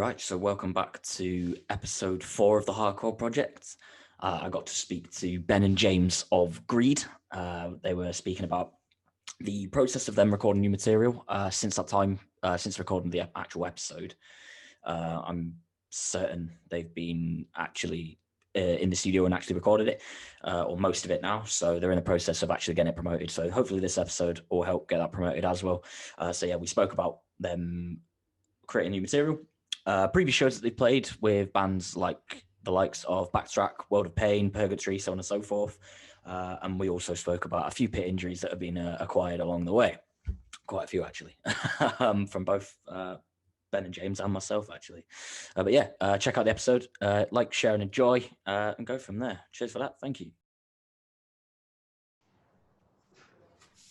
Right, so welcome back to episode 4 of the Hardcore Project. I got to speak to Ben and James of Greed. They were speaking about the process of them recording new material since that time, since recording the actual episode. I'm certain they've been actually in the studio and actually recorded it, or most of it now. So they're in the process of actually getting it promoted. So hopefully this episode will help get that promoted as well. We spoke about them creating new material. Previous shows that they played with bands like the likes of Backtrack, World of Pain, Purgatory, so on and so forth. And we also spoke about a few pit injuries that have been acquired along the way. Quite a few, actually, from both Ben and James and myself, actually. Check out the episode, like, share, and enjoy, and go from there. Cheers for that. Thank you.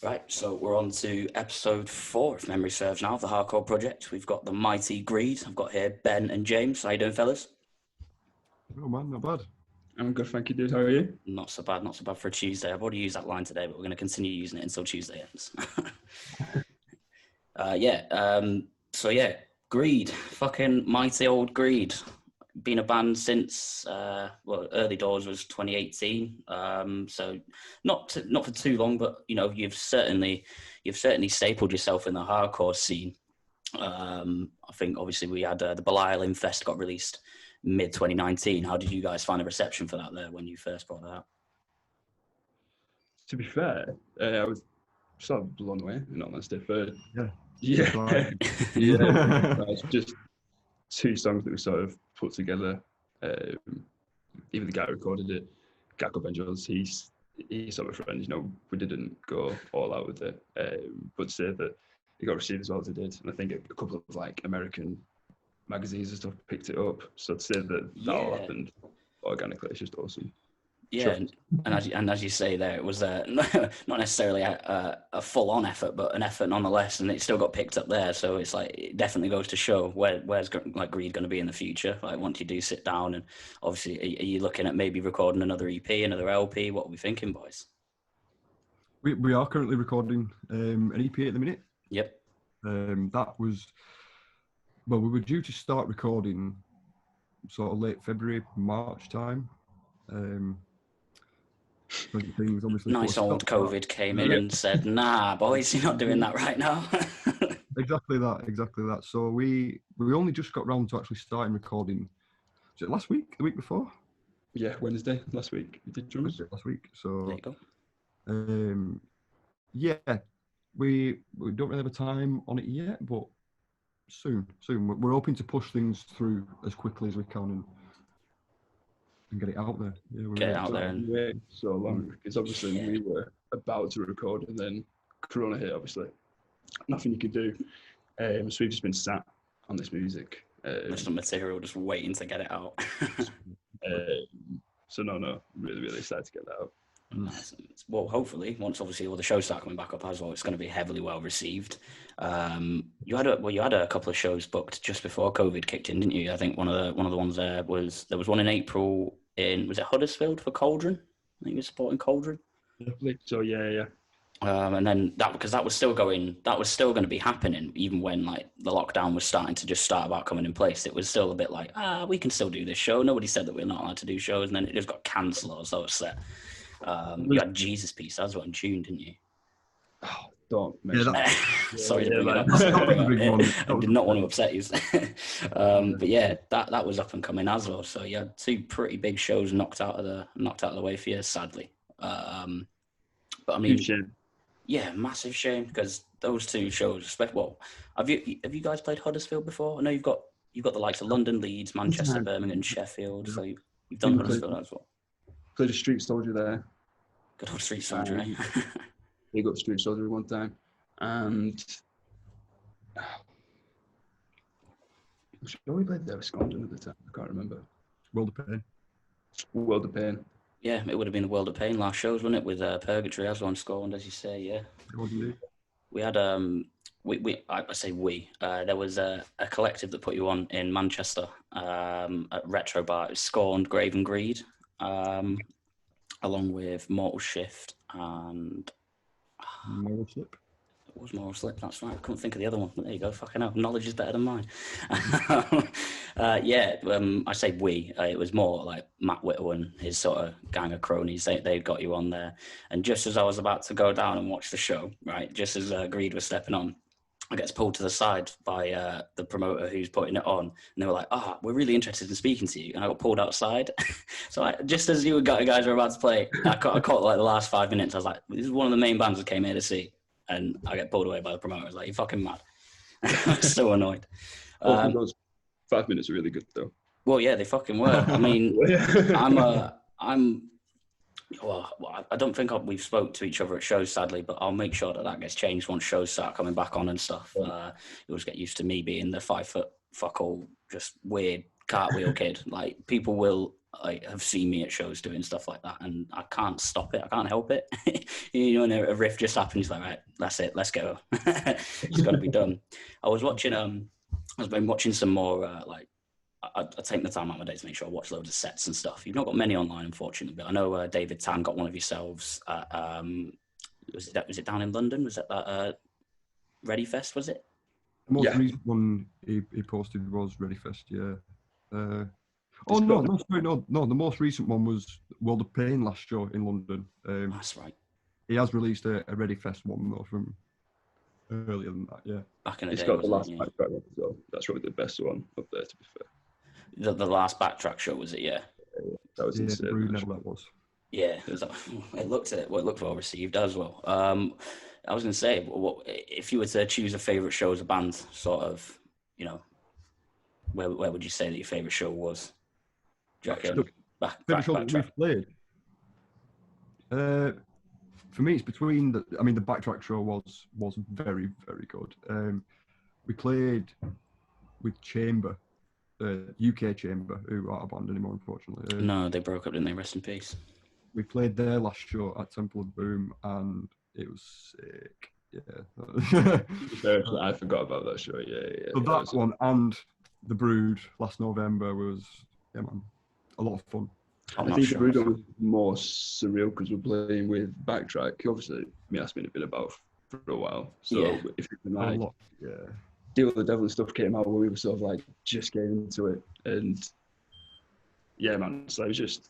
Right, so we're on to episode 4, if memory serves now, of the Hardcore Project. We've got the mighty Greed. I've got here Ben and James. How you doing, fellas? Oh man, not bad. I'm good, thank you, dude. How are you? Not so bad for a Tuesday. I've already used that line today, but we're going to continue using it until Tuesday ends. Greed. Fucking mighty old Greed. Been a band since early doors was 2018. So not for too long, but you know you've certainly stapled yourself in the hardcore scene. I think obviously we had the Belial Infest got released mid 2019. How did you guys find the reception for that there when you first brought that out? To be fair, I was sort of blown away, in all honesty. It's just two songs that we sort of put together. Even the guy who recorded it, Gakko Benjos, he's sort of a friend. You know, we didn't go all out with it, but to say that it got received as well as it did, and I think a couple of like American magazines and stuff picked it up. So to say that all happened organically, it's just awesome. Yeah, and as you say there, it was not necessarily a full-on effort, but an effort nonetheless, and it still got picked up there. So it's like it definitely goes to show where's like Greed going to be in the future. Like once you do sit down, and obviously, are you looking at maybe recording another EP, another LP? What are we thinking, boys? We are currently recording an EP at the minute. Yep. That was we were due to start recording sort of late February, March time. Things obviously nice old COVID came in and said, "Nah, boys, you're not doing that right now." Exactly that. So we only just got round to actually starting recording. Was it last week? The week before? Yeah, Wednesday last week. We did drums last week. So there you go. We don't really have a time on it yet, but soon. We're hoping to push things through as quickly as we can and get it out there. Yeah, get it out there. And wait so long because obviously we were about to record and then Corona hit. Obviously, nothing you could do. So we've just been sat on this music. There's some material just waiting to get it out. Really excited to get that out. Nice. Well, hopefully, once obviously all the shows start coming back up as well, it's going to be heavily well received. You had a couple of shows booked just before COVID kicked in, didn't you? I think one of the ones there was one in April was it Huddersfield for Cauldron? I think you're supporting Cauldron. So yeah. And then that was still going to be happening even when like the lockdown was starting to just start about coming in place. It was still a bit like we can still do this show. Nobody said that we're not allowed to do shows, and then it just got cancelled or so upset. You had Jesus Piece as well in June, didn't you? Oh, don't mention that. Sorry to bring it up. I did not want to upset you. But yeah, that was up and coming as well. So you had two pretty big shows knocked out of the way for you, sadly. But I mean, yeah, massive shame because those two shows. Well, have you guys played Huddersfield before? I know you've got the likes of London, Leeds, Manchester, Birmingham, Sheffield. So you've done Huddersfield as well. Played a Street Soldier there. Good old Street Soldier, eh? Big up Street Soldier one time. And I'm sure we played there with Scotland at the time. I can't remember. World of Pain. Yeah, it would have been the World of Pain last shows, wasn't it? With Purgatory as well on Scotland, as you say, yeah. We had there was a collective that put you on in Manchester at Retro Bar. It was Scorned, Grave and Greed. Along with Mortal Shift and It was Moral Slip, that's right. I couldn't think of the other one, but there you go. Fucking hell, knowledge is better than mine. I say we. It was more like Matt Whittle and his sort of gang of cronies. They got you on there. And just as I was about to go down and watch the show, right, just as Greed was stepping on, I gets pulled to the side by the promoter who's putting it on. And they were like, we're really interested in speaking to you. And I got pulled outside. So just as you guys were about to play, I caught like the last 5 minutes. I was like, this is one of the main bands I came here to see. And I get pulled away by the promoter. I was like, you're fucking mad. I was so annoyed. Those 5 minutes are really good, though. Well, yeah, they fucking were. I mean, I don't think we've spoke to each other at shows, sadly, but I'll make sure that gets changed once shows start coming back on and stuff. You always get used to me being the 5 foot fuck all, just weird cartwheel kid. Like, people will have seen me at shows doing stuff like that, and I can't stop it. I can't help it. You know, when a riff just happens, like, right, that's it, let's go. It's got to be done. I've been watching some more, I take the time out of my day to make sure I watch loads of sets and stuff. You've not got many online, unfortunately, but I know David Tan got one of yourselves at, was it down in London? Was it that Ready Fest, was it? The most recent one he posted was Ready Fest, yeah. No. The most recent one was World of Pain last show in London. That's right. He has released a Ready Fest one though from earlier than that, yeah. Back in the It's day. got the last backtrack one as well. That's probably the best one up there, to be fair. The last backtrack show, was it? Yeah. That was insane. That was. Yeah, it looked well received as well. I was going to say, what if you were to choose a favourite show as a band, sort of, you know, where would you say that your favourite show was? Do you reckon? Favourite show that we've played? For me, it's between the backtrack show was very, very good. We played with Chamber, UK Chamber, who aren't a band anymore, unfortunately. No, they broke up, didn't they? Rest in peace. We played their last show at Temple of Boom, and it was sick. Yeah. I forgot about that show. Yeah. So that one and The Brood last November was, a lot of fun. I think The Brood was more surreal because we're playing with Backtrack. Obviously, me has been a bit about for a while. So if you can like, Deal with the Devil and stuff came out where we were sort of like just getting into it, and yeah, man. So it was just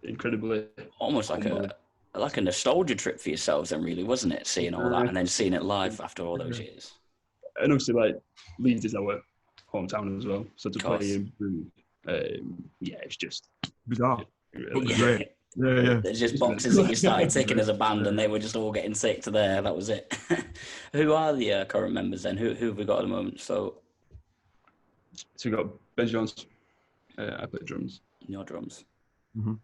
incredibly almost like a nostalgia trip for yourselves, then, really, wasn't it? Seeing all that and then seeing it live after all those years. And obviously, like, Leeds is our hometown as well, so to play in Brood, it's just bizarre. Yeah. There's just boxes that you started ticking as a band, and they were just all getting ticked to there. That was it. Who are the current members then? Who have we got at the moment? So we got Ben Jones. I play drums. Your drums. Mm-hmm.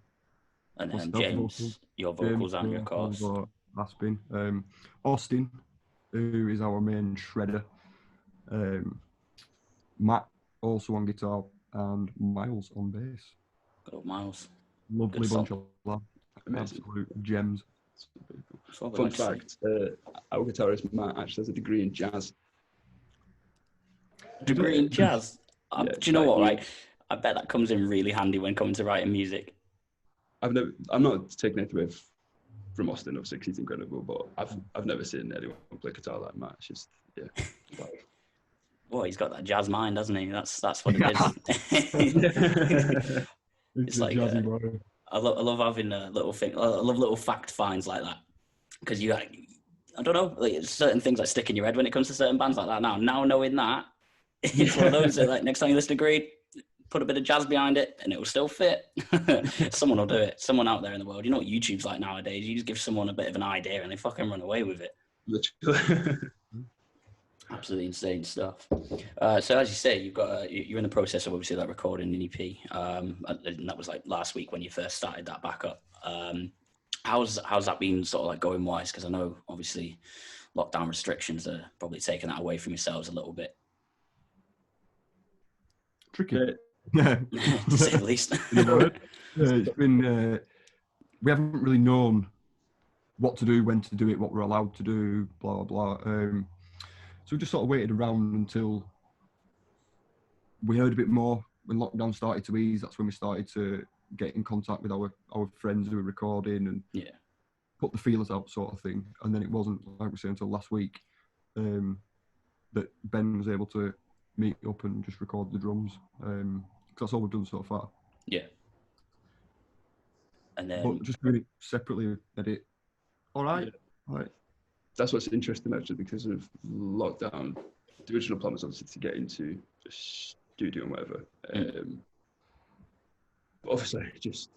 And then James, your vocals and your chorus. That's been Austin, who is our main shredder. Matt also on guitar, and Miles on bass. Good old Miles. Lovely bunch of lads. Absolute gems. Fun fact, our guitarist Matt actually has a degree in jazz. Degree in jazz? Do you know what, right? I bet that comes in really handy when coming to writing music. I'm not taking it away from Austin, obviously, 'cause he's incredible, but I've never seen anyone play guitar like Matt. It's just, Boy, he's got that jazz mind, hasn't he? That's what it is. It's like I love having a little thing. I love little fact finds like that, because I don't know, like, certain things that stick in your head when it comes to certain bands like that. Now knowing that, it's one of those that, like, next time you listen to Greed, put a bit of jazz behind it and it will still fit. Someone will do it. Someone out there in the world. You know what YouTube's like nowadays. You just give someone a bit of an idea and they fucking run away with it. Literally. Absolutely insane stuff. So as you say, you're in the process of obviously like recording an EP. And that was like last week when you first started that back up. How's that been sort of like going wise? Because I know obviously lockdown restrictions are probably taking that away from yourselves a little bit. Tricky. To say the least. It's been, we haven't really known what to do, when to do it, what we're allowed to do, blah, blah, blah. So we just sort of waited around until we heard a bit more. When lockdown started to ease, that's when we started to get in contact with our friends who were recording and put the feelers out sort of thing. And then it wasn't, like we say, until last week that Ben was able to meet up and just record the drums. 'Cause that's all we've done so far. Yeah. And then, But just doing it separately, edit. All right. Yeah. All right. That's what's interesting actually, because of lockdown. The original plan was obviously to get into a studio and whatever. But obviously, just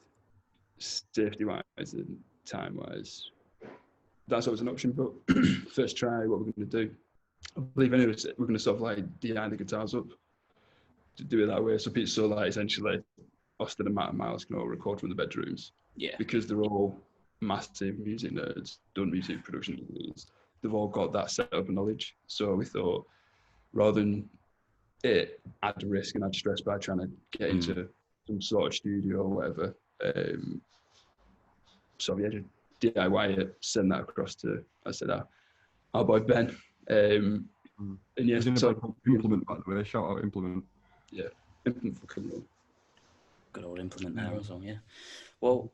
safety-wise and time-wise, that's always an option. But first try what we're going to do. I believe anyway, we're going to sort of like DI the guitars up to do it that way. So like essentially, Austin and Matt and Miles can all record from the bedrooms. yeah. Because they're all massive music nerds, done music production engineers. They've all got that setup and knowledge. So we thought, rather than it add risk and add stress by trying to get into some sort of studio or whatever, so yeah, just DIY it, send that across to, I said, our boy Ben. And yeah, so Implement, by the way, shout out Implement. Yeah, Implement for Criminal. Good old Implement there as well, yeah. Well,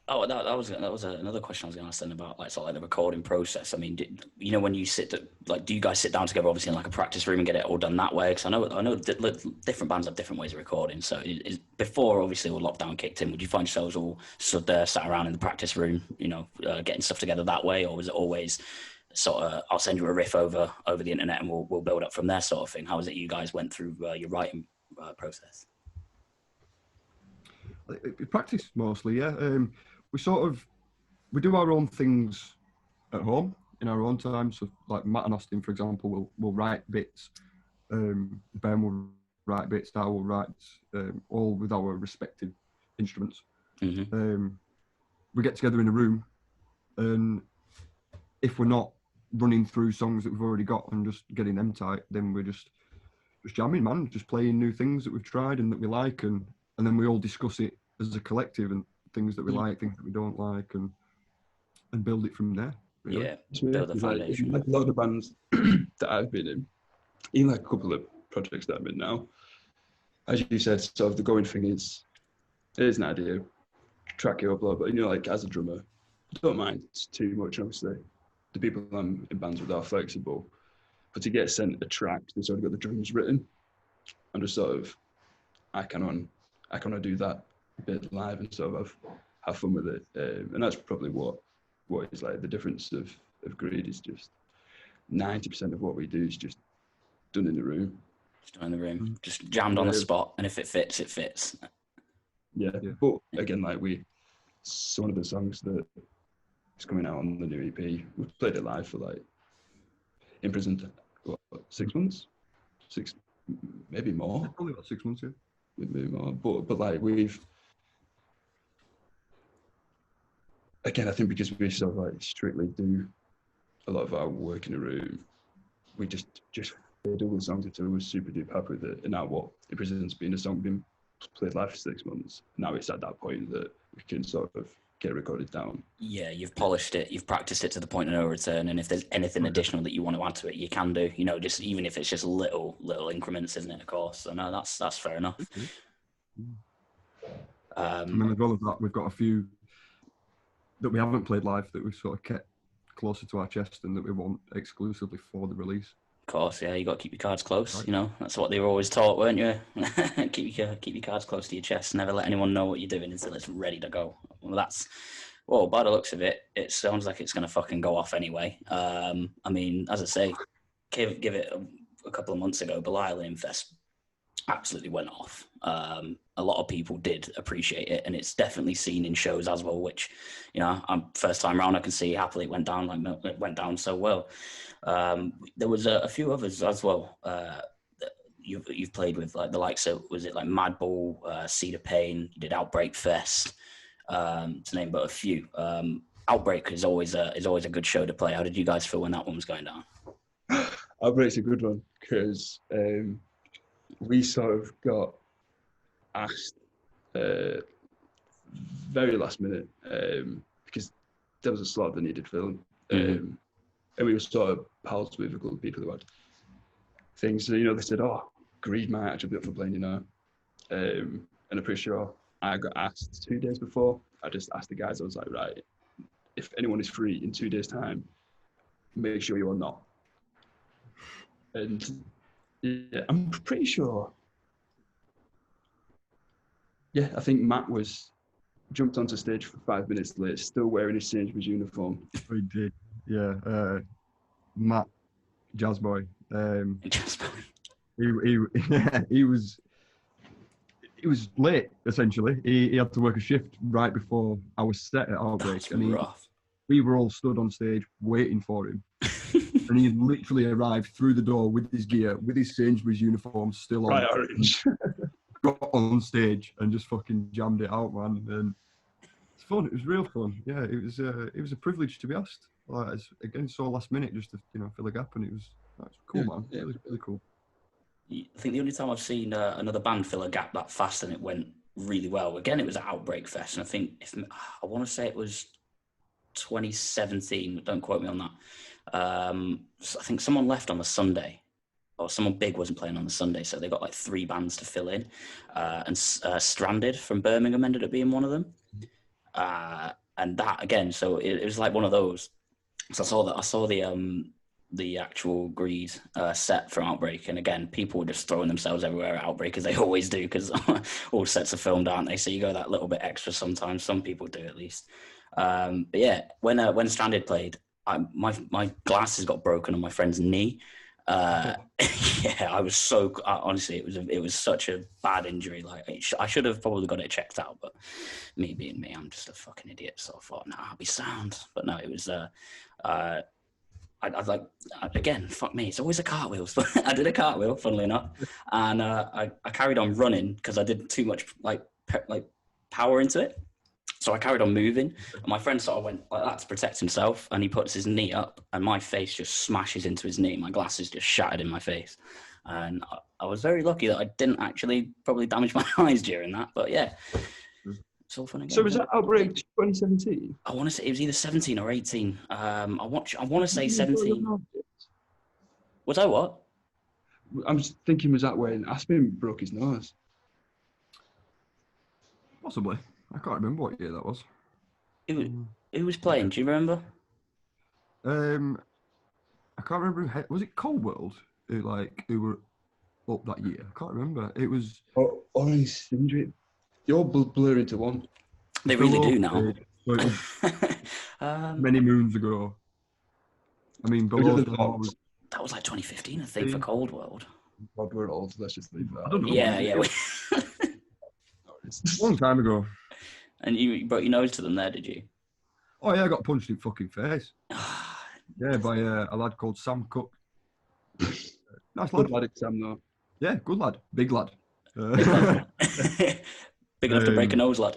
that was another question I was going to ask then about like sort of like the recording process. I mean, when you do you guys sit down together, obviously in like a practice room and get it all done that way? Because I know different bands have different ways of recording. So before obviously when lockdown kicked in, would you find yourselves all stood there, sat around in the practice room, getting stuff together that way, or was it always sort of I'll send you a riff over the internet and we'll build up from there sort of thing? How was it you guys went through your writing process? Practice mostly, yeah. We do our own things at home in our own time. So like Matt and Austin, for example, will write bits. Ben will write bits. I will write all with our respective instruments. Mm-hmm. We get together in a room, and if we're not running through songs that we've already got and just getting them tight, then we're just jamming, man. Just playing new things that we've tried and that we like, and then we all discuss it as a collective and things that we like, things that we don't like, and build it from there. Really. Yeah, build the foundation. Like a lot of bands that I've been in, even like a couple of projects that I'm in now, as you said, sort of the going thing is, it is an idea, track it up, but like as a drummer, I don't mind too much. Obviously, the people I'm in bands with are flexible, but to get sent a track that's already got the drums written, I'm just sort of, I can want to do that bit live and sort of have fun with it, and that's probably what is like the difference of Greed is just 90% of what we do is just done in the room. Just done in the room, just jammed on the spot, and if it fits, it fits. Yeah. But again, like some of the songs that is coming out on the new EP, we've played it live for like imprisoned 6 months, maybe more. Probably about 6 months, yeah. Maybe more, but like again, I think because we sort of like strictly do a lot of our work in a room, we just played all the songs until we were super duper happy with it. And now what Imprisoned's been a song being played live for 6 months. Now it's at that point that we can sort of get recorded down. Yeah, you've polished it, you've practiced it to the point of no return, and if there's anything additional that you want to add to it, you can do. Just even if it's just little increments, isn't it? Of course. So no, that's fair enough. And then as well as that, we've got a few that we haven't played live that we've sort of kept closer to our chest and that we want exclusively for the release. Of course, yeah, you got to keep your cards close. Right. That's what they were always taught, weren't you? keep your cards close to your chest. Never let anyone know what you're doing until it's ready to go. Well, by the looks of it, it sounds like it's going to fucking go off anyway. I mean, as I say, give it a couple of months ago, Belial Infest absolutely went off. A lot of people did appreciate it, and it's definitely seen in shows as well, which, I'm first time round, I can see happily it went down so well. There was a few others as well that you've played with, like the likes of, was it like Madball, Cedar Pain, you did Outbreak Fest, to name but a few. Outbreak is always a good show to play. How did you guys feel when that one was going down? Outbreak's a good one because we sort of got asked very last minute because there was a slot that needed filling, and we were sort of pals with a couple of people who had things. So, they said, "Oh, Greed might actually be up for playing," and I'm pretty sure I got asked 2 days before. I just asked the guys. I was like, "Right, if anyone is free in 2 days' time, make sure you are not. And yeah, I'm pretty sure. Yeah, I think Matt jumped onto stage for 5 minutes late, still wearing his Sainsbury's uniform. We did, yeah. Matt, Jazz Boy. Just He was late essentially. He had to work a shift right before our set at Outbreak, that's and rough. we were all stood on stage waiting for him. And he literally arrived through the door with his gear, with his Sainsbury's uniform still on. Bright orange. Got on stage and just fucking jammed it out, man. And it's fun. It was real fun. Yeah, it was a privilege to be asked. Like, again, so last minute just to fill a gap, and it was cool, man. Yeah. It was really cool. I think the only time I've seen another band fill a gap that fast and it went really well, again, it was at Outbreak Fest. And I think, I want to say it was 2017, don't quote me on that. So I think someone left on the Sunday, or someone big wasn't playing on the Sunday, so they got like 3 bands to fill in. And Stranded from Birmingham ended up being one of them. And that, again, so it was like one of those. So I saw the actual Greed set from Outbreak, and again, people were just throwing themselves everywhere at Outbreak, as they always do, because all sets are filmed, aren't they? So you go that little bit extra sometimes. Some people do, at least. But yeah, when Stranded played, my glasses got broken on my friend's knee. Yeah, I was so honestly, it was such a bad injury. Like I should have probably got it checked out, but me being me, I'm just a fucking idiot. So I thought, no, I'll be sound. But no, it was I was like, again, fuck me, it's always a cartwheel. So I did a cartwheel, funnily enough, and I carried on running because I did too much like power into it. So I carried on moving, and my friend sort of went like that to protect himself, and he puts his knee up, and my face just smashes into his knee. My glasses just shattered in my face, and I was very lucky that I didn't actually probably damage my eyes during that. But yeah, it's all fun again. So was that Outbreak 2017? I want to say it was either 17 or 18. I want to say 17. Was I what? I'm just thinking, was that when Aspen broke his nose? Possibly. I can't remember what year that was. Who was playing? Do you remember? I can't remember. Was it Cold World who were up that year? I can't remember. It was. Oh, Orange Syndrome. They all blur into one. They really do now. Many moons ago. I mean, below that was like 2015, I think, for Cold World. God, we're old. Let's just leave that. I don't know. Yeah. A long time ago. And you brought your nose to them there, did you? Oh yeah, I got punched in fucking face. Yeah, by a lad called Sam Cook. Nice lad. Good lad, Sam, though. Yeah, good lad. Big lad. Big enough to break a nose, lad.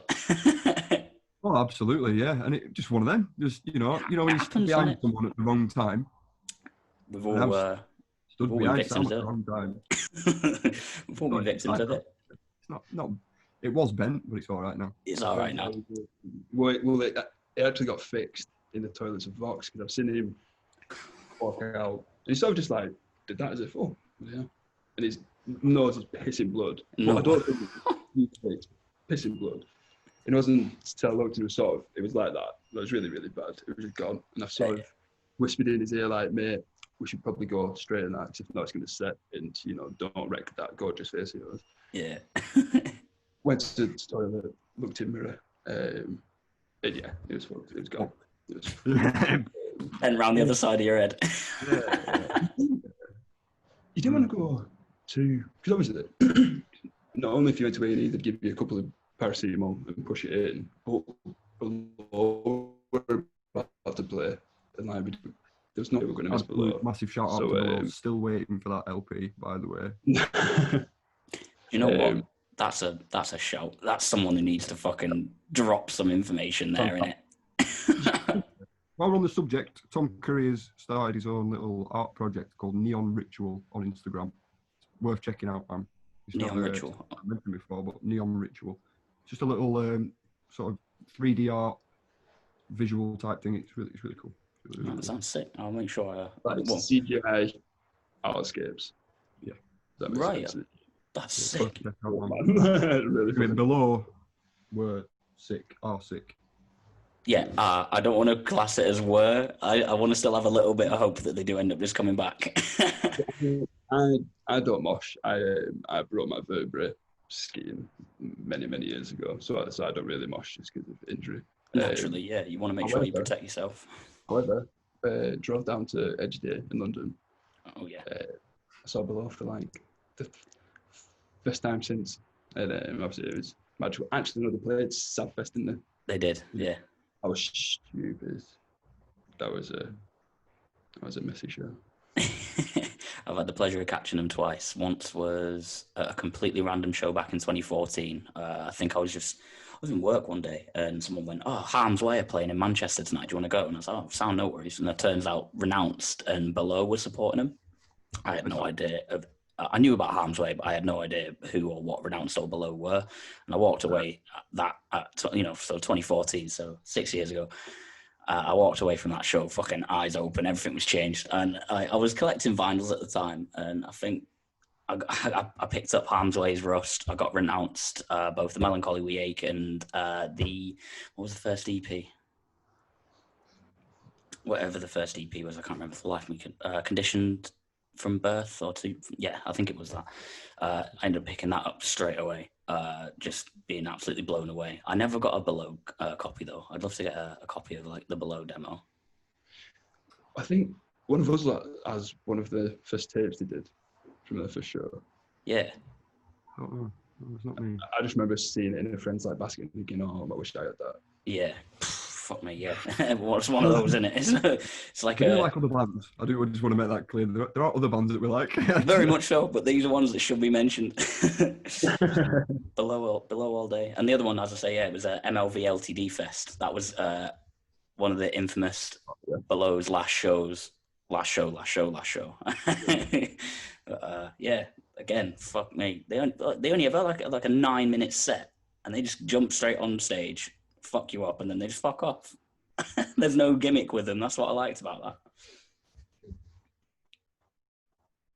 Oh, absolutely, yeah. And it just one of them. Just when you stand behind someone at the wrong time. We've all stood behind Sam at the wrong time. We've all been victims of it. It's not. It was bent, but it's all right now. It's all right now. Well, it actually got fixed in the toilets of Vox, because I've seen him walk out. And he's sort of just like did that as if, oh, yeah. And his nose is pissing blood. No. Well, I don't think it's pissing blood. It wasn't till I looked and it was like that. It was really, really bad. It was just gone. And I've sort of whispered in his ear like, mate, we should probably go straight on that, because if not, it's going to set, and, don't wreck that gorgeous face of yours. Yeah. Went to the toilet, looked in the mirror, and yeah, it was fucked. It was gone. And round the other side of your head. Yeah. You didn't want to go to, because obviously, not only if you went to A&E, they'd give you a couple of paracetamol and push it in, but below we're about to play, and like there's no way we're going to miss below. Massive shout out to Below. Still waiting for that LP, by the way. You know what? That's a shout. That's someone who needs to fucking drop some information there, innit? While we're on the subject, Tom Curry has started his own little art project called Neon Ritual on Instagram. It's worth checking out, man. Neon Ritual. I mentioned before, but Neon Ritual. Just a little sort of 3D art visual type thing. It's really cool. Really that cool. Sounds sick. I'll make sure. CGI artscapes. Yeah. That makes right. sense. That's sick. Really Below were sick. Are sick. Yeah, I don't want to class it as were. I want to still have a little bit of hope that they do end up just coming back. I don't mosh. I broke my vertebrae skiing many years ago, so I don't really mosh just because of injury. Naturally, yeah, you want to make sure you protect yourself. However, drove down to Edgedale in London. Oh yeah. I saw Below for like the first time since, and obviously it was magical. Actually, no, they played Southwest, didn't they? They did, yeah. I was stupid. That was a messy show. I've had the pleasure of catching them twice. Once was at a completely random show back in 2014. I think I was in work one day and someone went, "Oh, Harm's Way are playing in Manchester tonight. Do you want to go?" And I was like, "Oh, sound no worries." And it turns out Renounced and Below were supporting them. I had no idea of. I knew about Harm's Way, but I had no idea who or what Renounced or Below were. And I walked away so 2014, so 6 years ago. I walked away from that show fucking eyes open. Everything was changed. And I was collecting vinyls at the time. And I think I picked up Harm's Way's Rust. I got Renounced, both the Melancholy We Ache and what was the first EP? Whatever the first EP was, I can't remember for the life of me. Conditioned from Birth I think it was that. I ended up picking that up straight away. Just being absolutely blown away. I never got a Below copy though. I'd love to get a copy of like the Below demo. I think one of us has one of the first tapes they did from their first show. Yeah. Oh, that was not me. I just remember seeing it in a friend's like basket and thinking, "Oh, I wish I had that." Yeah. Fuck me, yeah. What's one of those, isn't it? It's like I do like other bands. I do just want to make that clear. There are other bands that we like. Very much so, but these are ones that should be mentioned. Below all day. And the other one, as I say, it was MLV LTD Fest. That was one of the infamous Below's last show. Yeah, again, fuck me. They only have like a 9-minute set, and they just jump straight on stage, fuck you up, and then they just fuck off. There's no gimmick with them. That's what I liked about that.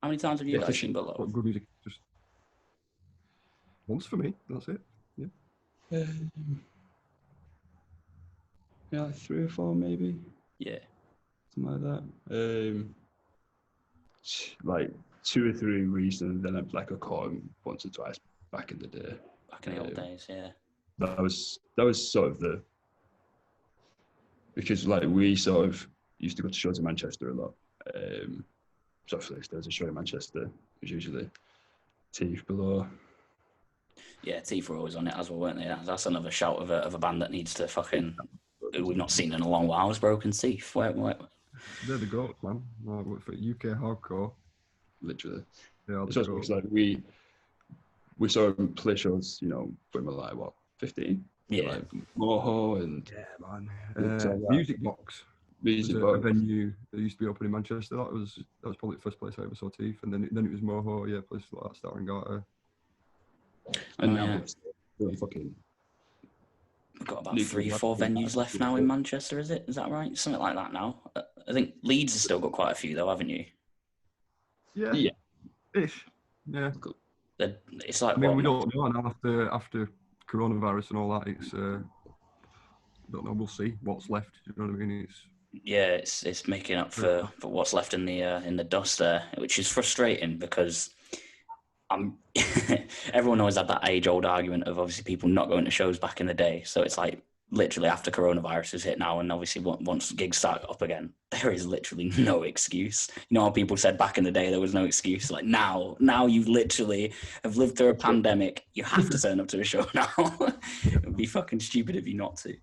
How many times have you guys seen Below? Good music, just once for me. That's it. Yeah. Like 3 or 4 maybe. Yeah. Something like that. Like 2 or 3 recently. Then I've like caught him once or twice back in the day. Back in the old days, yeah. That was sort of because like we sort of used to go to shows in Manchester a lot. So if there's a show in Manchester, it was usually Teeth Below. Yeah, Teeth were always on it as well, weren't they? That's another shout of a band that needs to fucking, who we've not seen in a long while, is Broken Teeth. Where? They're the goats, man. For UK hardcore. Literally. Yeah, it's like we saw them play shows, when we're like, what, 15? Yeah. Like Moho and... Yeah, man. Music Box. A venue that used to be open in Manchester. That was probably the first place I ever saw Teeth, and then it was Moho, places like that, Starring Garter. And now it's fucking... We've got about 3 or 4 venues left now in Manchester, is it? Is that right? Something like that now. I think Leeds has still got quite a few though, haven't you? Yeah. Ish. Yeah. It's like, we don't know now after coronavirus and all that. It's don't know. We'll see what's left. You know what I mean? It's making up for what's left in the dust there, which is frustrating because everyone always had that age-old argument of obviously people not going to shows back in the day. So it's like literally after coronavirus has hit now, and obviously once gigs start up again, there is literally no excuse. You know how people said back in the day there was no excuse? Like now you literally have lived through a pandemic. You have to turn up to a show now. It would be fucking stupid of you not to.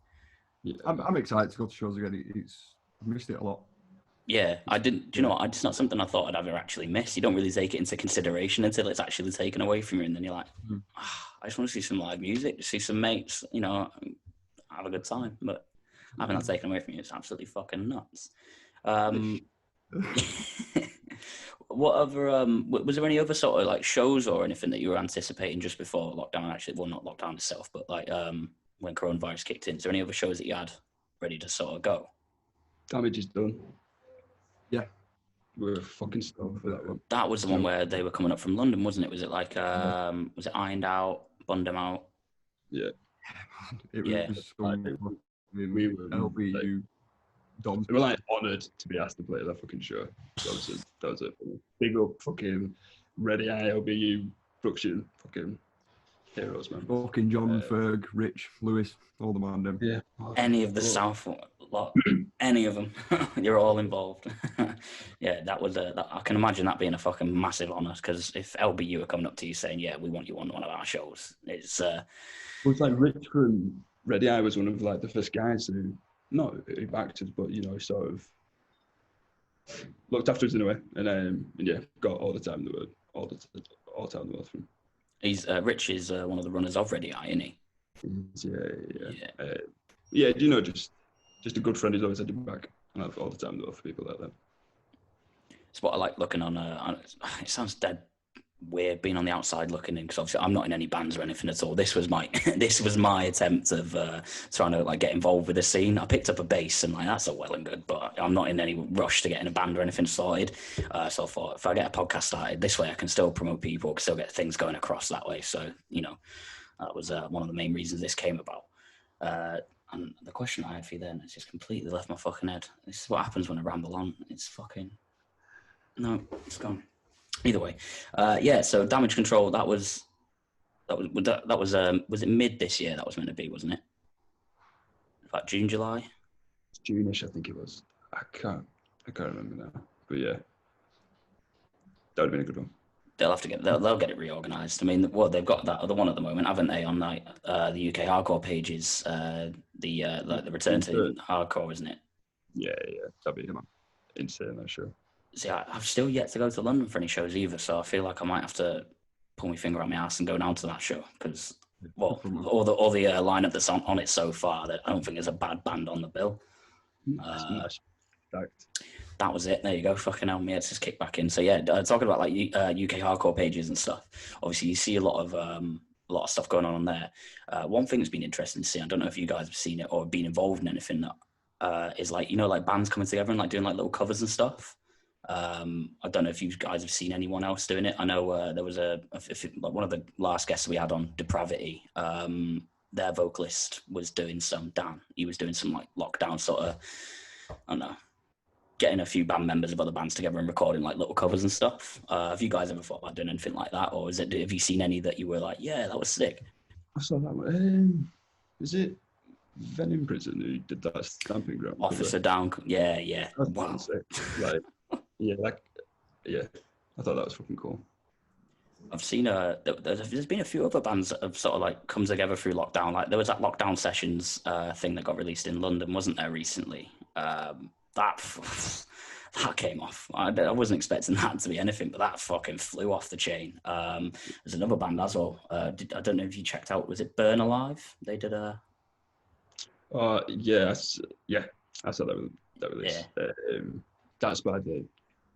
Yeah, I'm excited to go to shows again. I've missed it a lot. Yeah, I didn't. Do you know what? It's not something I thought I'd ever actually miss. You don't really take it into consideration until it's actually taken away from you, and then you're like, I just want to see some live music, see some mates, have a good time. But having that taken away from you, it's absolutely fucking nuts. What other? Was there any other sort of like shows or anything that you were anticipating just before lockdown? Actually, well, not lockdown itself, but like when coronavirus kicked in. Is there any other shows that you had ready to sort of go? Damage is done. Yeah. We're fucking stoked for that one. That was the one where they were coming up from London, wasn't it? Was it like, was it Ironed Out, Bund 'Em Out? Yeah. It was so We were LBU, Don. we were like honoured to be asked to play that fucking show. That was it. Big up fucking Ready Eye LBU production, fucking heroes, man. Fucking John, Ferg, Rich, Lewis, all the man them. Yeah. Any of the South lot, any of them, you're all involved. Yeah, that was I can imagine that being a fucking massive honour, because if LBU are coming up to you saying, "Yeah, we want you on one of our shows," it's. Well, it's like Rich from Ready Eye was one of like the first guys who backed us, but sort of looked after us in a way, and yeah, got all the time in the world, all the time in the world from. He's Rich is one of the runners of Ready Eye, isn't he? Yeah. Just a good friend who's always had your back, and I've all the time in the world for people like that. It's what I like looking on. It sounds dead weird being on the outside looking in, because obviously I'm not in any bands or anything at all. This was my attempt of trying to like get involved with the scene. I picked up a bass and like that's all well and good, but I'm not in any rush to get in a band or anything started. So I thought if I get a podcast started this way, I can still promote people, can still get things going across that way. So that was one of the main reasons this came about. And the question I had for you then, it's just completely left my fucking head. This is what happens when I ramble on. It's fucking no, it's gone. Either way, so Damage Control. Was it mid this year? That was meant to be, wasn't it? Like June, July. June-ish, I think it was. I can't remember now. But yeah, that would have been a good one. They'll have to they'll get it reorganised. I mean, they've got that other one at the moment, haven't they? On like the UK hardcore pages, the return to hardcore, isn't it? Yeah, that'd be insane. I'm sure. See, I've still yet to go to London for any shows either, so I feel like I might have to pull my finger on my ass and go down to that show, because all the lineup that's on it so far, that I don't think there's a bad band on the bill. That was it. There you go. Fucking hell, me head's just kicked back in. So yeah, talking about like UK hardcore pages and stuff. Obviously, you see a lot of stuff going on there. One thing that's been interesting to see, I don't know if you guys have seen it or been involved in anything, that is like like bands coming together and like doing like little covers and stuff. I don't know if you guys have seen anyone else doing it. I know there was one of the last guests we had on, Depravity. Their vocalist was doing he was doing some like lockdown sort of, I don't know, getting a few band members of other bands together and recording like little covers and stuff. Have you guys ever thought about doing anything like that, or have you seen any that you were like, yeah, that was sick? I saw that one. Is it Venom Prison who did that Stamping Ground? Officer Down. Yeah. Wow. I thought that was fucking cool. I've seen there's been a few other bands that have sort of like come together through lockdown. Like there was that Lockdown Sessions thing that got released in London, wasn't there, recently? That came off. I wasn't expecting that to be anything, but that fucking flew off the chain. There's another band as well. I don't know if you checked out, was it Burn Alive? They did a... I saw that release. Yeah. That's by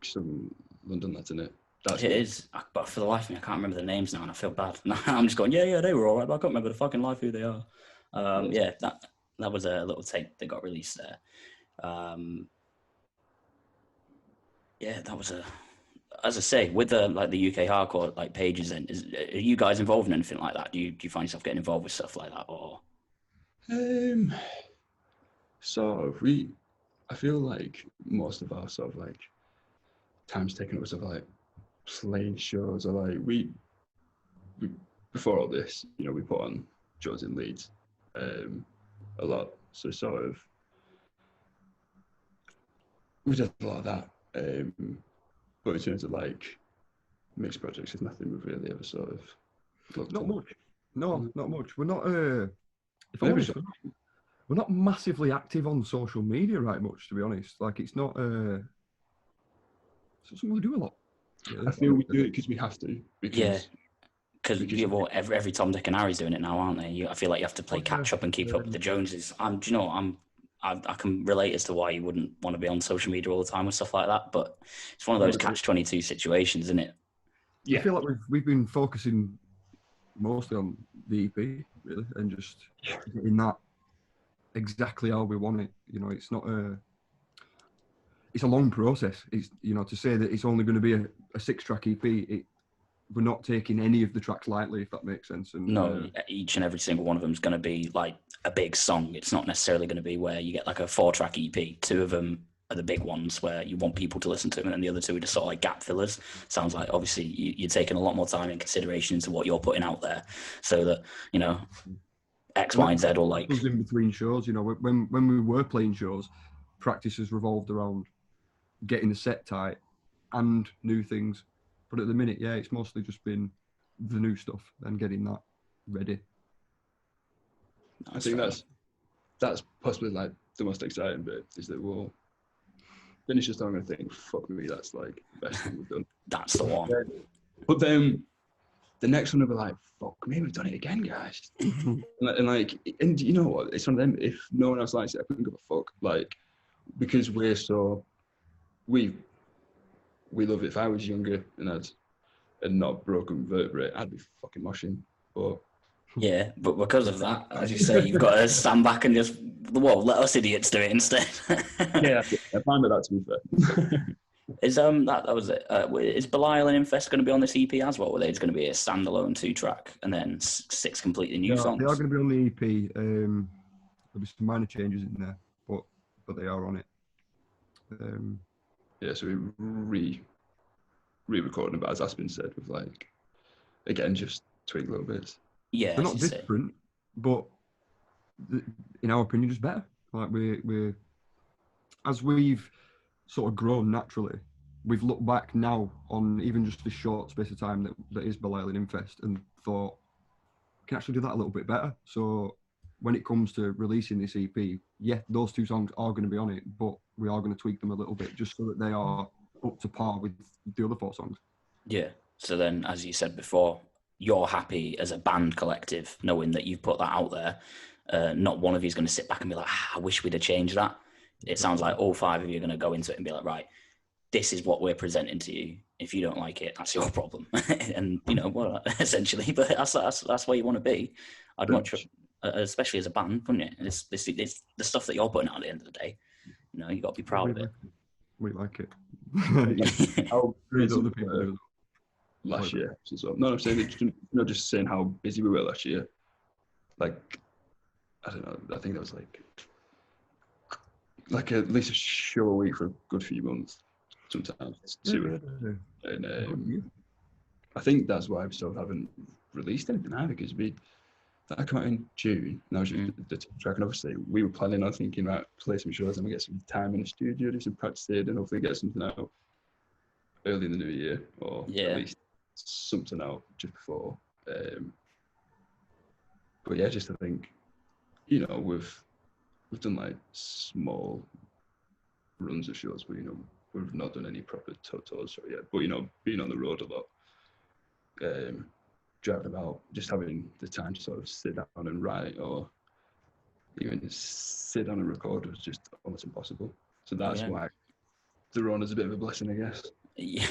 some London lads, isn't it? It is, but for the life of me, I can't remember the names now, and I feel bad. I'm just going, yeah, they were all right, but I can't remember the fucking life who they are. That was a little tape that got released there. That was as I say, with the UK hardcore like pages. Then, are you guys involved in anything like that? Do you find yourself getting involved with stuff like that, or? Sort of. I feel like most of our sort of like time's taken up with stuff like playing shows, or like we before all this, we put on shows in Leeds a lot. So sort of we did a lot of that. But in terms of like mixed projects, there's nothing we've really ever sort of looked at. Much. No, not much. We're not. If I'm honest, we're not massively active on social media, right? Much, to be honest. Like it's not. It's not something we do a lot. I feel we do it because we have to. Because every Tom, Dick, and Harry's doing it now, aren't they? I feel like you have to play catch up and keep up with the Joneses. I can relate as to why you wouldn't want to be on social media all the time with stuff like that, but it's one of those catch-22 situations, isn't it? Yeah. I feel like we've been focusing mostly on the EP, really, and just getting that exactly how we want it. It's not it's a long process. It's to say that it's only going to be a 6-track EP. we're not taking any of the tracks lightly, if that makes sense. And no, each and every single one of them is going to be like a big song. It's not necessarily going to be where you get like a 4-track EP. 2 of them are the big ones where you want people to listen to them, and then the other 2 are just sort of like gap fillers. Sounds like obviously you're taking a lot more time in consideration into what you're putting out there, so that you know X, Y, and Z or like in between shows. You know, when we were playing shows, practices revolved around getting the set tight and new things. But at the minute, yeah, it's mostly just been the new stuff and getting that ready. I think that's possibly like the most exciting bit, is that we'll finish the song and think, fuck me, that's like the best thing we've done. that's the one. But then the next one will be like, fuck me, we've done it again, guys. and you know what? It's one of them. If no one else likes it, I couldn't give a fuck. Like, because we're so we love it. If I was younger and not broken vertebrae, I'd be fucking moshing. But Yeah, but because of that, as you say, you've got to stand back and just let us idiots do it instead. yeah, I find that to be fair. Is that was it? Is Belial and Infest going to be on this EP as well? Or are they just going to be a standalone 2-track and then 6 completely new songs? They are going to be on the EP. There'll be some minor changes in there, but they are on it. Yeah, so we re-recording, but as has been said, with like again just tweak little bits. Yeah, they're not different, but in our opinion, just better. Like we're as we've sort of grown naturally, we've looked back now on even just this short space of time that is Belial and Infest, and thought we can actually do that a little bit better. So when it comes to releasing this EP, yeah, those 2 songs are going to be on it, but we are going to tweak them a little bit just so that they are up to par with the other 4 songs. Yeah. So then, as you said before, you're happy as a band collective knowing that you've put that out there. Not one of you is going to sit back and be like, I wish we'd have changed that. It sounds like all 5 of you are going to go into it and be like, right, this is what we're presenting to you. If you don't like it, that's your problem. And, you know, well, essentially, but that's where you want to be. I'd much, especially as a band, wouldn't it? It's the stuff that you're putting out at the end of the day. You know, you got to be proud of it. We like it. How busy other we people were do. last year as well. No, I'm saying just saying how busy we were last year. Like, I don't know. I think that was like at least a show a week for a good few months, sometimes 2. And I think that's why we still haven't released anything either, because that came out in June. And that was just the track, and obviously we were planning on thinking about play some shows and we get some time in the studio, do some practicing, and hopefully get something out early in the new year, or at least something out just before. But yeah, just I think, you know, we've done like small runs of shows, but you know, we've not done any proper tours yet. But you know, being on the road a lot, driving about, just having the time to sort of sit down and write, or even sit down and record, was just almost impossible. So that's why the run is a bit of a blessing, I guess. Yeah,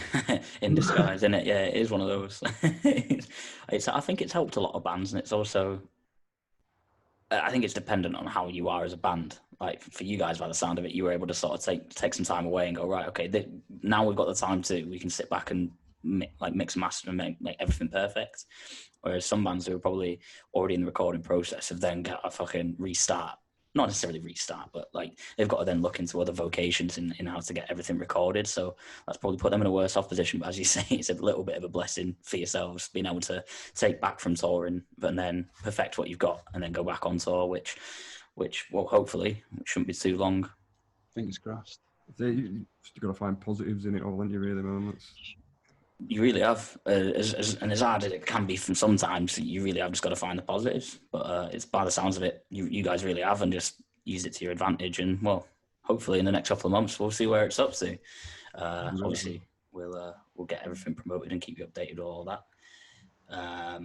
in disguise, isn't it? Yeah, it is one of those. I think it's helped a lot of bands, and it's also, I think it's dependent on how you are as a band. Like for you guys, by the sound of it, you were able to sort of take some time away and go, right, okay, now we've got the time we can sit back and mix and master and make everything perfect. Whereas some bands who are probably already in the recording process have then got a fucking restart. Not necessarily restart, but like they've got to then look into other vocations in how to get everything recorded. So that's probably put them in a worse off position. But as you say, it's a little bit of a blessing for yourselves being able to take back from touring, but then perfect what you've got and then go back on tour, which well, hopefully it shouldn't be too long. Fingers crossed. You've got to find positives in it all, haven't you, really, man? You really have, as hard as it can be from sometimes, you really have just got to find the positives. But it's by the sounds of it, you guys really have, and just use it to your advantage. And well, hopefully in the next couple of months, we'll see where it's up to. Obviously, we'll get everything promoted and keep you updated with all that. Well,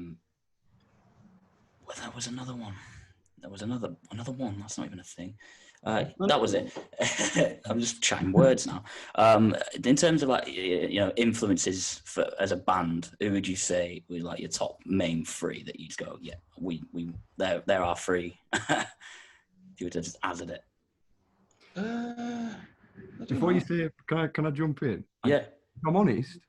there was another one. There was another one. That's not even a thing. That was it. I'm just chatting words now. In terms of like, you know, influences as a band, who would you say were like your top main 3 that you'd go, yeah, there are 3. If you were to just hazard it. Before you say, can I jump in? Yeah. If I'm honest,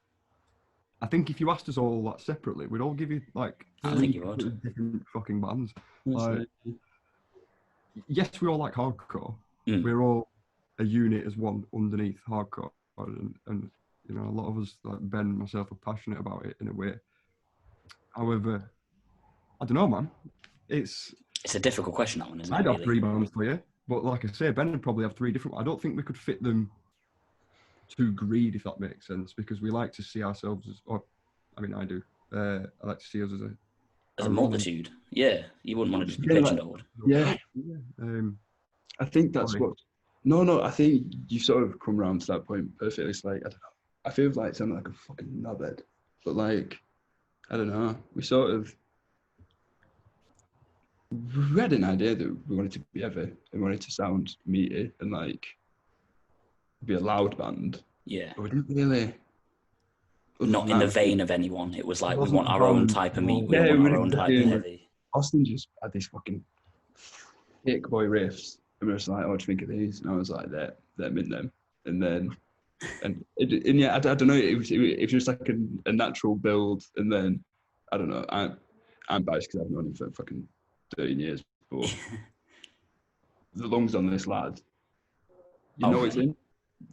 I think if you asked us all that separately, we'd all give you like I think you would. different fucking bands. Honestly. Like, yes, we all like hardcore. Mm. We're all a unit as one underneath hardcore, and you know, a lot of us, like Ben and myself, are passionate about it in a way. However, I don't know, man. It's a difficult question, that one, isn't it? I'd have Really? 3 bands for you, but like I say, Ben would probably have 3 different. I don't think we could fit them to Greed, if that makes sense, because we like to see ourselves as, or I mean, I do. I like to see us as a multitude. Yeah, you wouldn't want to just be pigeonholed. Yeah. I think that's Sorry. what. No. I think you sort of come around to that point perfectly. It's like, I don't know. I feel like sounding like a fucking knobhead, but like, I don't know. We had an idea that we wanted to be and wanted to sound meaty and like be a loud band. Yeah. But we didn't really. Not in the vein of anyone. It was like, we wasn't want our own band, type of meat. Yeah, We want we our own type of didn't- heavy. Austin just had these fucking thick boy riffs, and we were just like, "Oh, what do you think of these?" And I was like, "They're in them." And then, and yeah, I don't know. It was just like a natural build, and then I don't know. I'm biased because I've known him for fucking 13 years, but the lungs on this lad, you know, it's in.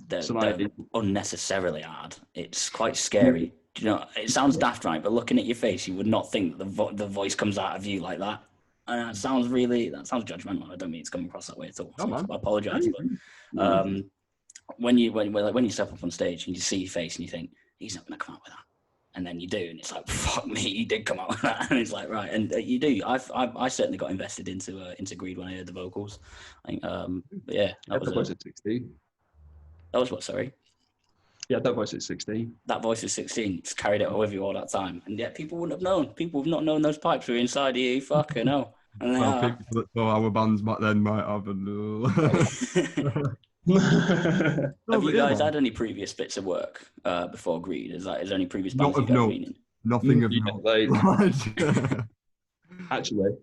They're So like, unnecessarily hard. It's quite scary. Do you know? It sounds daft, right? But looking at your face, you would not think the voice comes out of you like that. And that sounds judgmental. I don't mean it's coming across that way at all. So I apologise. But when you step up on stage and you see your face and you think, he's not going to come out with that, and then you do, and it's like, fuck me, he did come out with that, and it's like, right, and you do. I certainly got invested into Greed when I heard the vocals. I think, but yeah, that was at 16. That was what? Sorry. Yeah, that voice at 16. That voice is 16. It's carried it with you all that time, and yet people wouldn't have known. People have not known those pipes were inside of you. Fucking hell. And they are. People that saw our bands back then might have. Have you guys had any previous bits of work before Greed? Is there any previous bands you've ever been in? Nothing of Yeah, note. like, actually,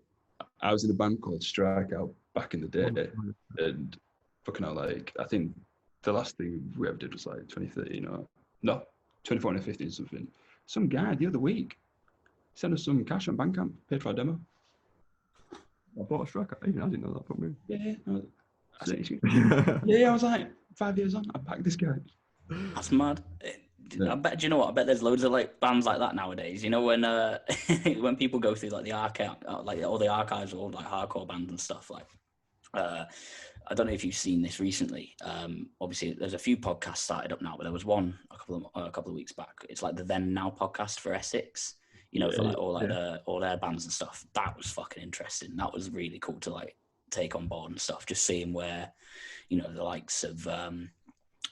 I was in a band called Strikeout back in the day, and fucking hell, like, I think the last thing we ever did was like 2013 or no, 2014 or 15 something. Some guy the other week sent us some cash on Bandcamp, paid for our demo. I bought a Strikeout. I didn't know that about me. Yeah, I was like 5 years on. I backed this guy. That's mad. Yeah. I bet. Do you know what? I bet there's loads of like bands like that nowadays. You know, when when people go through like the archive, like all the archives of all like hardcore bands and stuff. Like, I don't know if you've seen this recently. Obviously, there's a few podcasts started up now, but there was one a couple of weeks back. It's like the Then Now podcast for Essex. You know, for like all their bands and stuff. That was fucking interesting. That was really cool to like take on board and stuff. Just seeing where, you know, the likes of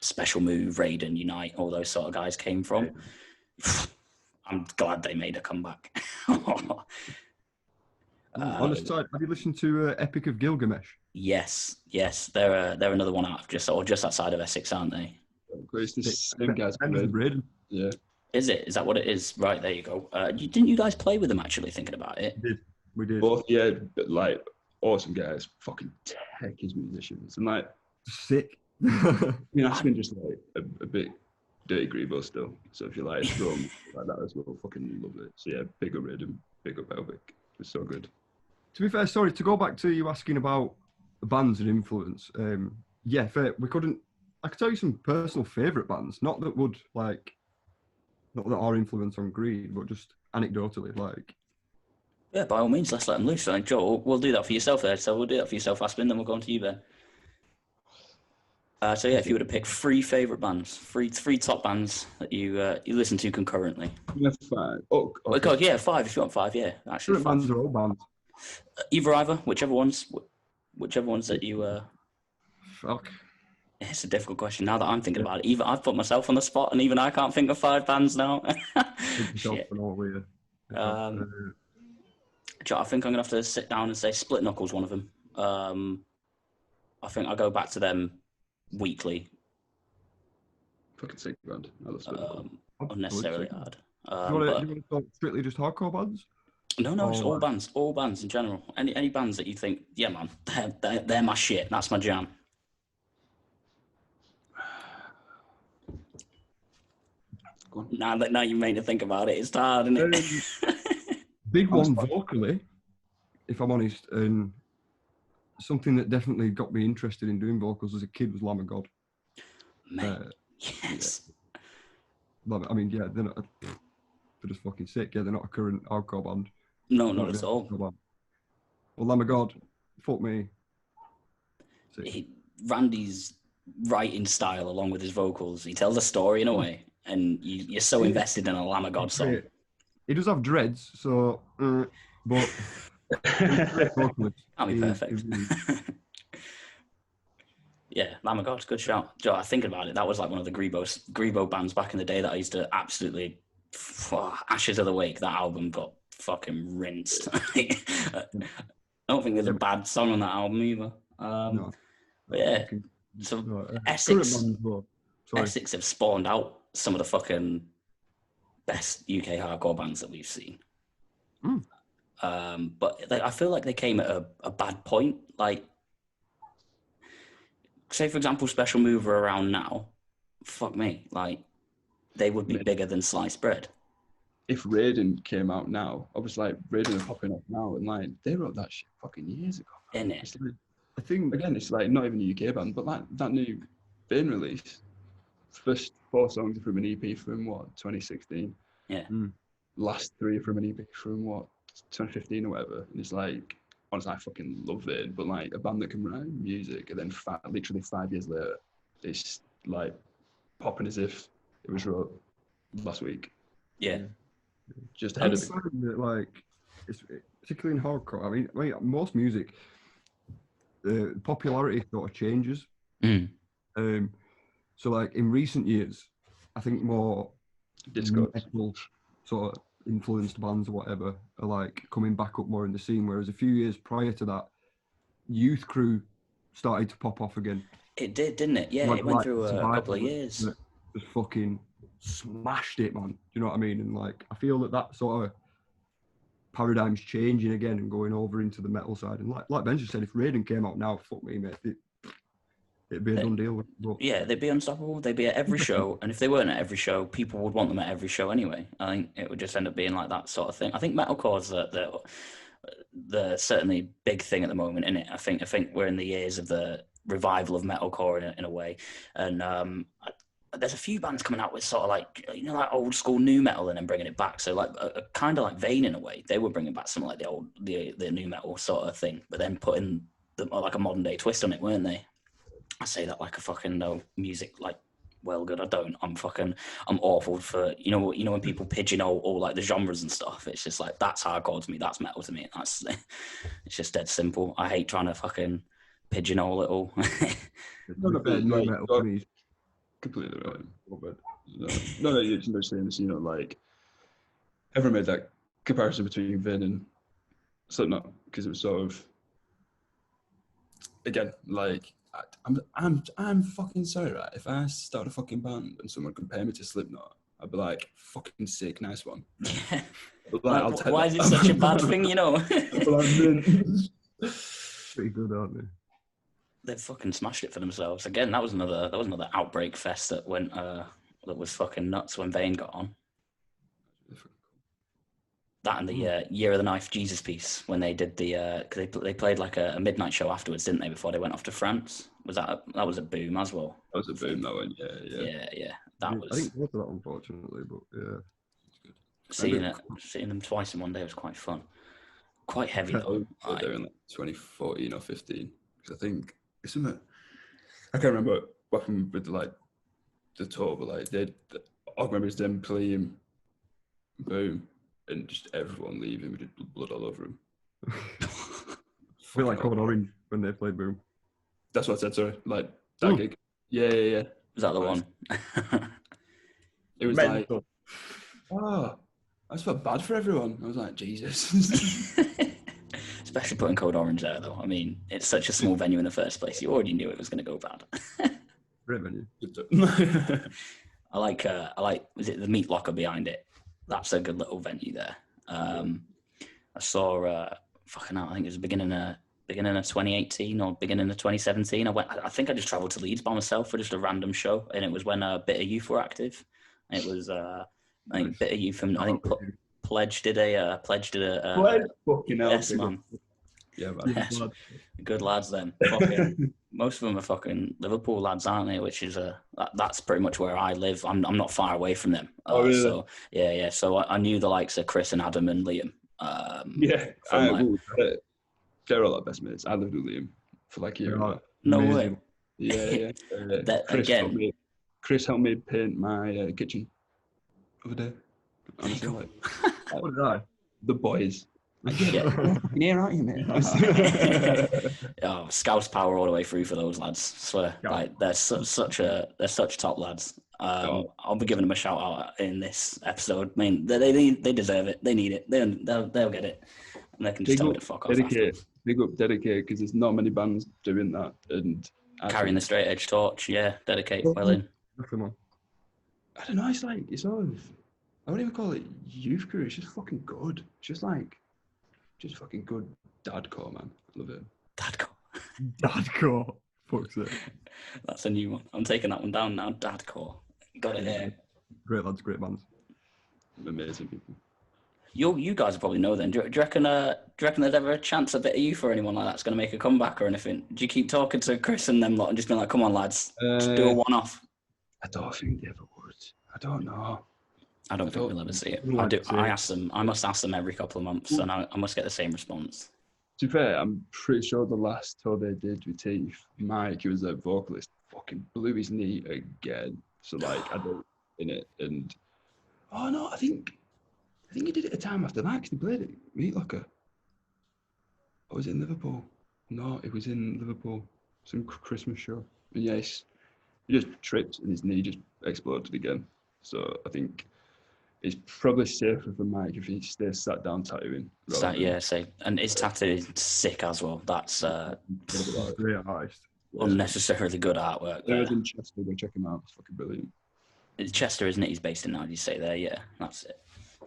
Special Move, Raiden, Unite, all those sort of guys came from. I'm glad they made a comeback. On the side, have you listened to Epic of Gilgamesh? Yes, they're another one out just outside of Essex, aren't they? It's the same guys. Yeah. Is it? Is that what it is? Right, there you go. Didn't you guys play with them actually? Thinking about it, we did. Both, yeah, but like awesome guys, fucking tech as musicians, and like sick. I mean, Aspen just like a bit dirty Grebo still. So if you like drum like that as well, fucking love it. So yeah, big up Rhythm, big up Elvic. It's so good. To be fair, sorry, to go back to you asking about bands and influence. Yeah, fair. I could tell you some personal favourite bands, not that our influence on Greed, but just anecdotally, like. Yeah, by all means, let's let them loose. Like, Joe, we'll do that for yourself there. So we'll do that for yourself, Aspen, then we'll go on to you, Ben. So yeah, if you were to pick 3 favourite bands, three top bands that you listen to concurrently. Yeah, 5. Oh, God, yeah, 5 if you want 5. Yeah, actually, 5. Bands are all bands. Either, whichever ones that you. Fuck. It's a difficult question now that I'm thinking about it. Even I've put myself on the spot, and even I can't think of 5 bands now. Shit. I think I'm gonna have to sit down and say Split Knuckles, one of them. I think I go back to them weekly. Fucking sick band. I love Split Knuckles. Unnecessarily hard. Do you want to talk strictly just hardcore bands? No, it's all bands in general. Any bands that you think, yeah, man, they're my shit. That's my jam. Go on. Now you made me think about it. It's hard, isn't it? Big one vocally, if I'm honest, and something that definitely got me interested in doing vocals as a kid was Lamb of God. Mate, yes. Yeah. I mean, yeah, they're just fucking sick. Yeah, they're not a current hardcore band. No, not at all. Well, Lamb of God, fuck me. Randy's writing style, along with his vocals, he tells a story in a way, and you're so invested in a Lamb of God song. He does have dreads, so, but Can't be perfect. Yeah, Lamb of God, good shout. Joe, I think about it, that was like one of the Grebo bands back in the day that I used to absolutely Ashes of the Wake. That album got fucking rinsed. I don't think there's a bad song on that album either. No. But yeah, so Essex have spawned out some of the fucking best UK hardcore bands that we've seen. But I feel like they came at a bad point. Like, say for example, Special Mover around now, fuck me, like they would be bigger than Sliced Bread. If Raiden came out now, I was like, Raiden are popping up now, and like they wrote that shit fucking years ago. In it, Like, I think again, it's like not even a UK band, but like that new Bane release, first 4 songs are from an EP from what 2016. Yeah. Last 3 are from an EP from what 2015 or whatever. And it's like, honestly, I fucking love it. But like a band that can write music and then literally 5 years later, it's like popping as if it was wrote last week. Yeah. Just ahead of it. That, like, it's particularly in hardcore. I mean, most music, the popularity sort of changes. So like in recent years, I think more Disco metal sort of influenced bands or whatever are like coming back up more in the scene. Whereas a few years prior to that, Youth Crew started to pop off again. It did, didn't it? Yeah, it went through a couple of years. Just fucking smashed it, man. Do you know what I mean? And like, I feel that sort of paradigm's changing again and going over into the metal side. And like Ben just said, if Raiden came out now, fuck me, mate. It'd be a done deal. Yeah, they'd be unstoppable. They'd be at every show. And if they weren't at every show, people would want them at every show anyway. I think it would just end up being like that sort of thing. I think metalcore's the certainly big thing at the moment, isn't it? I think we're in the years of the revival of metalcore in a way. And there's a few bands coming out with sort of like, you know, like old school new metal and then bringing it back. So like a kind of like Vane in a way. They were bringing back some like the new metal sort of thing, but then putting like a modern day twist on it, weren't they? I say that like a fucking know music like well good. I don't. I'm awful for you know when people pigeonhole all like the genres and stuff. It's just like that's hardcore to me. That's metal to me. It's just dead simple. I hate trying to fucking pigeonhole it all. Completely right. No, you're saying this. You know, like everyone made that comparison between Vin and Slipknot because it was sort of again like. I'm fucking sorry, right? If I start a fucking band and someone compare me to Slipknot, I'd be like, fucking sick, nice one. Like, why is it such a bad thing, you know? Pretty good, aren't they? They've fucking smashed it for themselves. Again, that was another outbreak fest that went that was fucking nuts when Vane got on. That and the Year of the Knife Jesus piece when they did the because they played like a midnight show afterwards, didn't they? Before they went off to France, that was a boom as well. That was a boom, that one. Yeah. That was. I think most of that, unfortunately, but yeah, it's good. Seeing them twice in one day was quite fun. Quite heavy though. They were in like 2014 or 15 because I think it's something. I can't remember what happened with the tour, but like I remember them playing Boom. And just everyone leaving with blood all over him. I feel like Code Orange when they played Boom. That's what I said, sorry. Like, that gig. Yeah. Was that the one? It was mental. Like, I just felt bad for everyone. I was like, Jesus. Especially putting Code Orange there, though. I mean, it's such a small venue in the first place. You already knew it was going to go bad. Great venue. I like, was it the Meat Locker behind it? That's a good little venue there. I saw, fucking hell, I think it was beginning of 2018 or beginning of 2017. I think I just travelled to Leeds by myself for just a random show, and it was when a bit of youth were active. It was I think bit of you from I think Pledge did a fucking hell. yes, man. Yeah, man. Yes. Good lads then. Fucking, most of them are fucking Liverpool lads, aren't they? Which is that's pretty much where I live. I'm not far away from them. Oh, really? So yeah. So I knew the likes of Chris and Adam and Liam. They're all our best mates. I lived with Liam for like a year. No way. Yeah. Chris helped me paint my kitchen the other day. Honestly, What did I? The boys. Yeah, aren't you, mate? Oh, Scouse power all the way through for those lads. I swear, like they're such top lads. I'll be giving them a shout out in this episode. I mean, they deserve it. They need it. They'll get it, and they can just tell me to fuck off. Big up, dedicate, because there's not many bands doing that and carrying the straight edge torch. Yeah, dedicate well in. I don't know. It's sort of. I wouldn't even call it youth crew. It's just fucking good. It's just fucking good dadcore, man. I love it. Dadcore. Fuck's it. That's a new one. I'm taking that one down now. Dadcore. Got it here. Great lads, great bands. Amazing people. You guys probably know then. Do you reckon there's ever a chance a bit of youth or anyone like that's going to make a comeback or anything? Do you keep talking to Chris and them lot and just being like, come on lads, just do a one-off? I don't think they ever would. I don't know. I don't think we'll ever see it. I do. I ask them. I must ask them every couple of months, and I must get the same response. To be fair, I'm pretty sure the last tour they did with Teeth, Mike, who was their vocalist, fucking blew his knee again. So like, I don't in it, and oh no, I think he did it a time after that because he played it Meat Locker. Or was it in Liverpool? No, it was in Liverpool. Some Christmas show. And yes, he just tripped and his knee just exploded again. So I think it's probably safer for Mike if he stays sat down tattooing. And his tattoo is sick as well. That's great artist. Unnecessarily good artwork. They're in Chester, go check him out. It's fucking brilliant. It's Chester, isn't it? He's based in now. Did you say there? Yeah, that's it.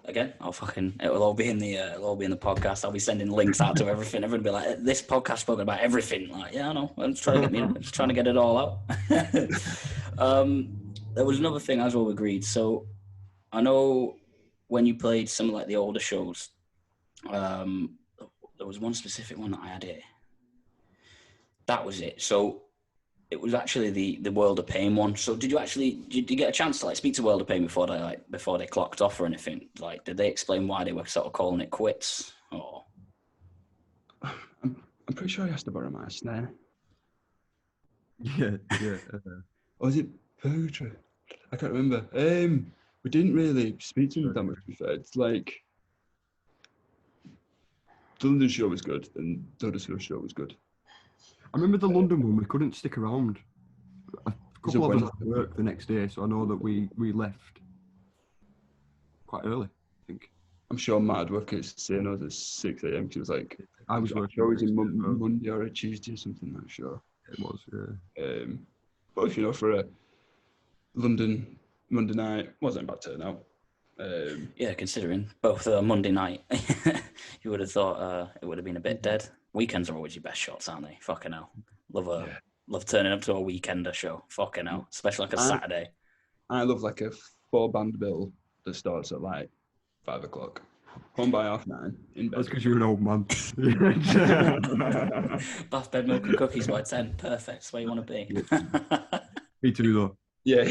Again, it'll all be in the podcast. I'll be sending links out to everything. Everyone will be like, this podcast spoken about everything. Like, yeah, I know. I'm trying to get it all out. There was another thing as well with Greed. So I know when you played some of like the older shows, there was one specific one that I had here. That was it. So it was actually the World of Pain one. So did you get a chance to like speak to World of Pain before they clocked off or anything? Like, did they explain why they were sort of calling it quits? Or I'm pretty sure I asked to borrow my snare. Yeah. Or was it Purgatory? I can't remember. We didn't really speak to him that much, to be fair. It's like the London show was good and the Huddersfield show was good. I remember the London one, we couldn't stick around. A couple of us had to work the next day, so I know that we left quite early, I think. I'm sure Matt had work at St. at 6 a.m. because it was like, I was working. It was in Monday or a Tuesday or something, I'm sure. It was, yeah. But if you know, for a London Monday night, wasn't a bad turnout. Yeah, considering both Monday night, you would have thought it would have been a bit dead. Weekends are always your best shots, aren't they? Fucking hell. Love turning up to a weekender show. Fucking hell. Especially like a Saturday. I love like a 4-band bill that starts at like 5 o'clock. Home by 9:30 in bed. That's because you're an old man. Bath, bed, milk and cookies by 10. Perfect. That's where you want to be. Me too, though. Yeah.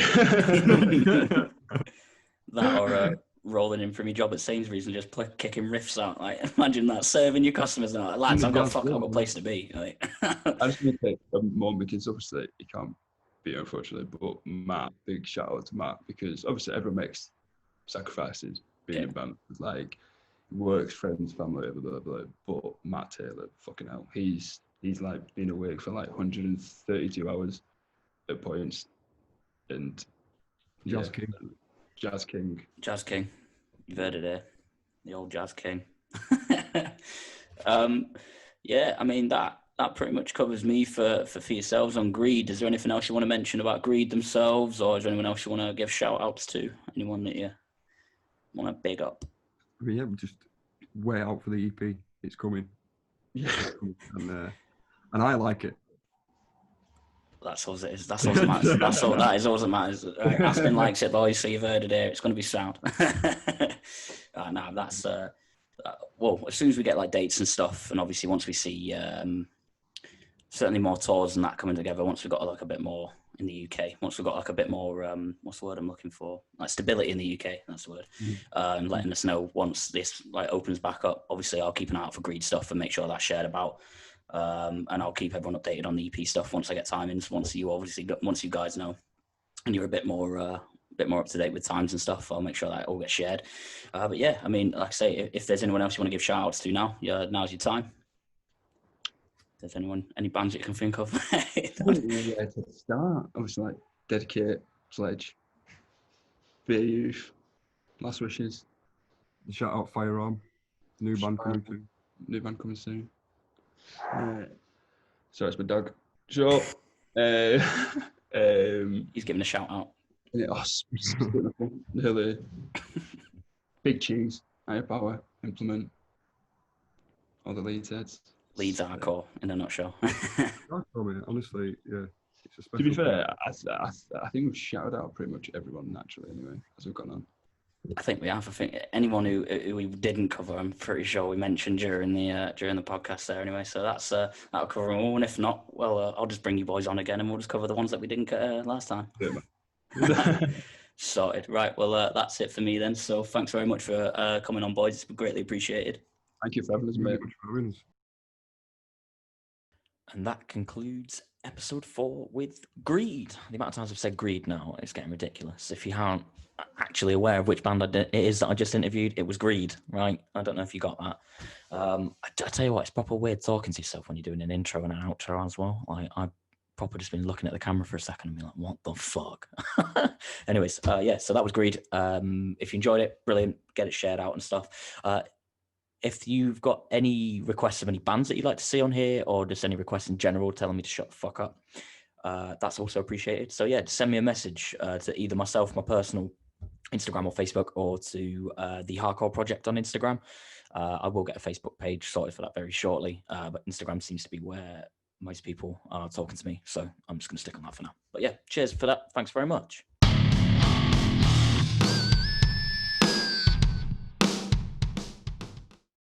That or rolling in from your job at Sainsbury's and just kicking riffs out. Like, imagine that, serving your customers now. Like, lads, I've got a place to be. Like. I just want to take a moment because obviously he can't be here, unfortunately, but Matt, big shout out to Matt because obviously everyone makes sacrifices being in band. Like, works, friends, family, blah, blah, blah. But Matt Taylor, fucking hell, he's like been awake for like 132 hours at points. And Jazz King. You've heard it here. The old Jazz King. Yeah, I mean, that pretty much covers me for yourselves on Greed. Is there anything else you want to mention about Greed themselves, or is there anyone else you want to give shout outs to? Anyone that you want to big up? I mean, yeah, we just wait out for the EP. It's coming. Yeah. And I like it. That's all it is. That's all that matters. That's all. That is all that matters. Right, Aspen likes it, boys. So you've heard it here. It's going to be sound. No, that's well. As soon as we get like dates and stuff, and obviously once we see certainly more tours and that coming together. Once we've got like a bit more in the UK. Once we've got like a bit more what's the word I'm looking for? Like stability in the UK. That's the word. And letting us know once this like opens back up. Obviously, I'll keep an eye out for Greed stuff and make sure that's shared about. And I'll keep everyone updated on the EP stuff once I get timings. Once you guys know, and you're a bit more up to date with times and stuff, I'll make sure that all gets shared. But yeah, I mean, like I say, if there's anyone else you want to give shout outs to now, now's your time. If there's anyone, any bands you can think of. Yeah, to start, obviously, like Dedicate, Sledge, Beer Youth, Last Wishes. Shout out Firearm, new band coming soon. New band coming soon. Sorry, it's my dog. Sure. He's giving a shout out. Yeah, nearly. Big Cheese, Higher Power, Implement, all the Leeds heads. Leeds hardcore in a nutshell. Honestly, yeah. It's a special To be fair, I think we've shouted out pretty much everyone naturally anyway as we've gone on. I think we have. I think anyone who we didn't cover, I'm pretty sure we mentioned during the podcast there anyway. So that'll cover them all. And if not, well, I'll just bring you boys on again, and we'll just cover the ones that we didn't get last time. Sorted. Right. Well, that's it for me then. So thanks very much for coming on, boys. It's been greatly appreciated. Thank you for having us, mate. And that concludes episode 4 with Greed. The amount of times I've said Greed now, it's getting ridiculous. If you aren't actually aware of which band it is that I just interviewed, it was Greed, right? I don't know if you got that. I tell you what, it's proper weird talking to yourself when you're doing an intro and an outro as well. Like, I've proper just been looking at the camera for a second and be like, what the fuck? Anyways, yeah, so that was Greed. If you enjoyed it, brilliant. Get it shared out and stuff. If you've got any requests of any bands that you'd like to see on here, or just any requests in general telling me to shut the fuck up, that's also appreciated. So yeah, just send me a message to either myself, my personal Instagram or Facebook, or to the Hardcore Project on Instagram. I will get a Facebook page sorted for that very shortly, but Instagram seems to be where most people are talking to me, so I'm just going to stick on that for now. But yeah, cheers for that. Thanks very much.